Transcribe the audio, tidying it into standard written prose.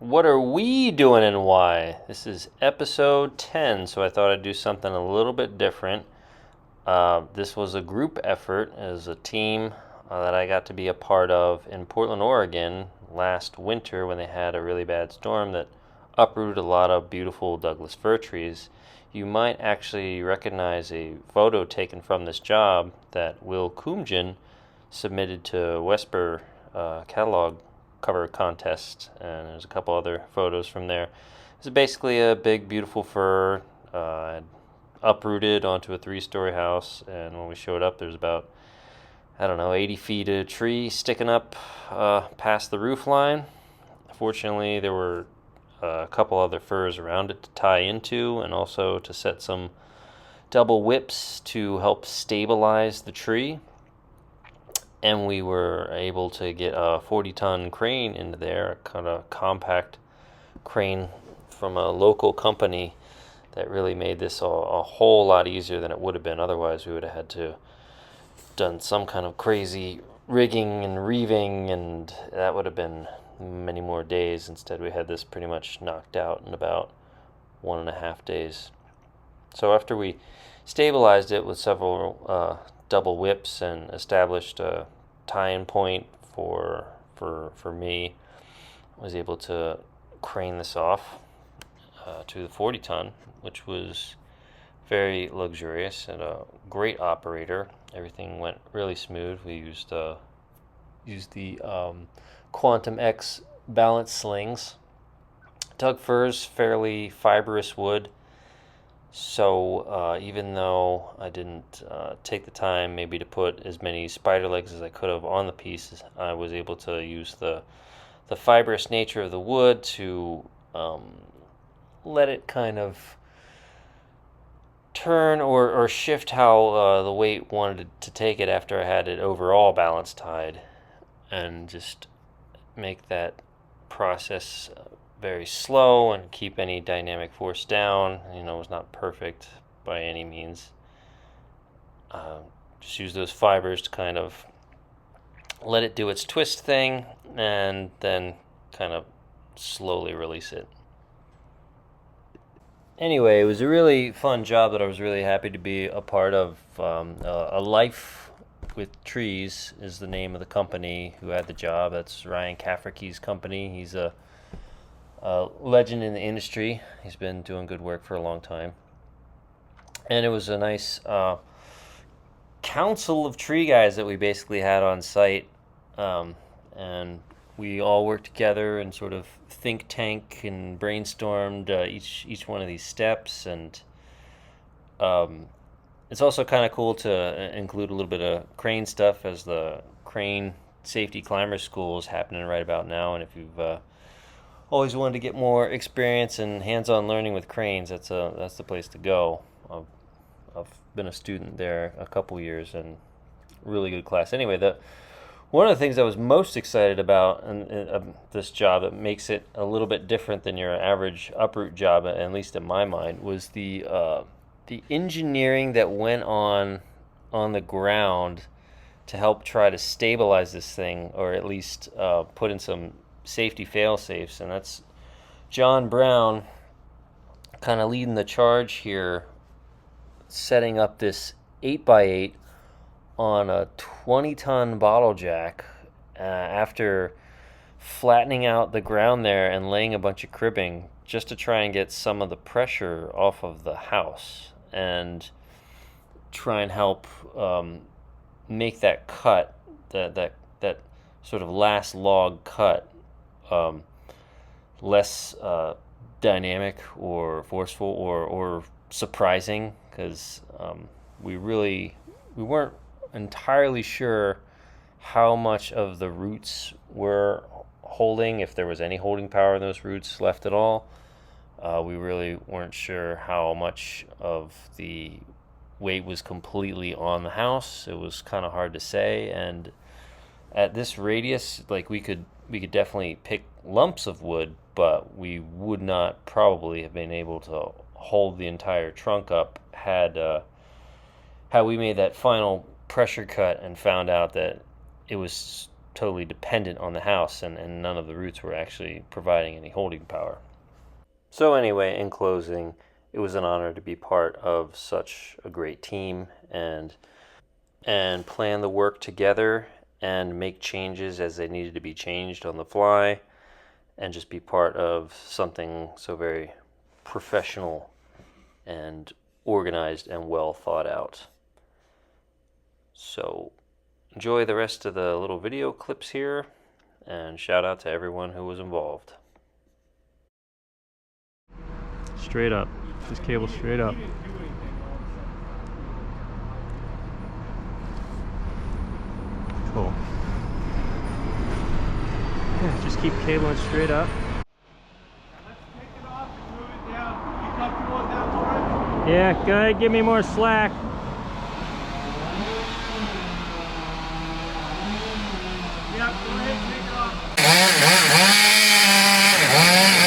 What are we doing and why? This is episode 10, so I thought I'd do something a little bit different. This was a group effort as a team that I got to be a part of in Portland, Oregon last winter when they had a really bad storm that uprooted a lot of beautiful Douglas fir trees. You might actually recognize a photo taken from this job that Will Kumjian submitted to Wesper catalog cover contest, and there's a couple other photos from there. It's basically a big, beautiful fir uprooted onto a 3-story house, and when we showed up, there's about, 80 feet of tree sticking up past the roof line. Fortunately, there were a couple other firs around it to tie into, and also to set some double whips to help stabilize the tree. And we were able to get a 40-ton crane into there, a kind of compact crane from a local company that really made this a whole lot easier than it would have been. Otherwise, we would have had to done some kind of crazy rigging and reeving, and that would have been many more days. Instead, we had this pretty much knocked out in about 1.5 days. So after we stabilized it with several double whips and established a tie-in point for me, I was able to crane this off to the 40-ton, which was very luxurious and a great operator. Everything went really smooth. We used the Quantum X balance slings. Doug fir's fairly fibrous wood, so even though I didn't take the time maybe to put as many spider legs as I could have on the piece, I was able to use the fibrous nature of the wood to let it kind of turn or shift how the weight wanted to take it after I had it overall balance tied, and just make that process very slow and keep any dynamic force down. It was not perfect by any means. Just use those fibers to kind of let it do its twist thing and then kind of slowly release it. Anyway, it was a really fun job that I was really happy to be a part of. A Life with Trees is the name of the company who had the job. That's Ryan Cafferky's company. He's a legend in the industry. He's been doing good work for a long time. And it was a nice council of tree guys that we basically had on site. And we all worked together and sort of think tank and brainstormed each one of these steps. And it's also kind of cool to include a little bit of crane stuff, as the crane safety climber school is happening right about now. And if you've always wanted to get more experience and hands-on learning with cranes, that's the place to go. I've been a student there a couple years, and really good class. Anyway, one of the things I was most excited about in this job that makes it a little bit different than your average uproot job, at least in my mind, was the engineering that went on the ground to help try to stabilize this thing, or at least put in some safety fail-safes. And that's John Brown kind of leading the charge here, setting up this 8x8 on a 20-ton bottle jack after flattening out the ground there and laying a bunch of cribbing just to try and get some of the pressure off of the house and try and help make that cut, that sort of last log cut, less dynamic or forceful or surprising, because we weren't entirely sure how much of the roots were holding, if there was any holding power in those roots left at all. We really weren't sure how much of the weight was completely on the house. It was kind of hard to say, and at this radius, like we could definitely pick lumps of wood, but we would not probably have been able to hold the entire trunk up had we made that final pressure cut and found out that it was totally dependent on the house, and none of the roots were actually providing any holding power. So anyway, in closing, it was an honor to be part of such a great team and plan the work together and make changes as they needed to be changed on the fly, and just be part of something so very professional and organized and well thought out. So enjoy the rest of the little video clips here, and shout out to everyone who was involved. Straight up. Just cable straight up. Cool. Yeah, just keep cabling straight up. Let's take it off and move it down. You comfortable with that, Lauren? Yeah, go ahead, give me more slack. Yeah, go ahead and take it off.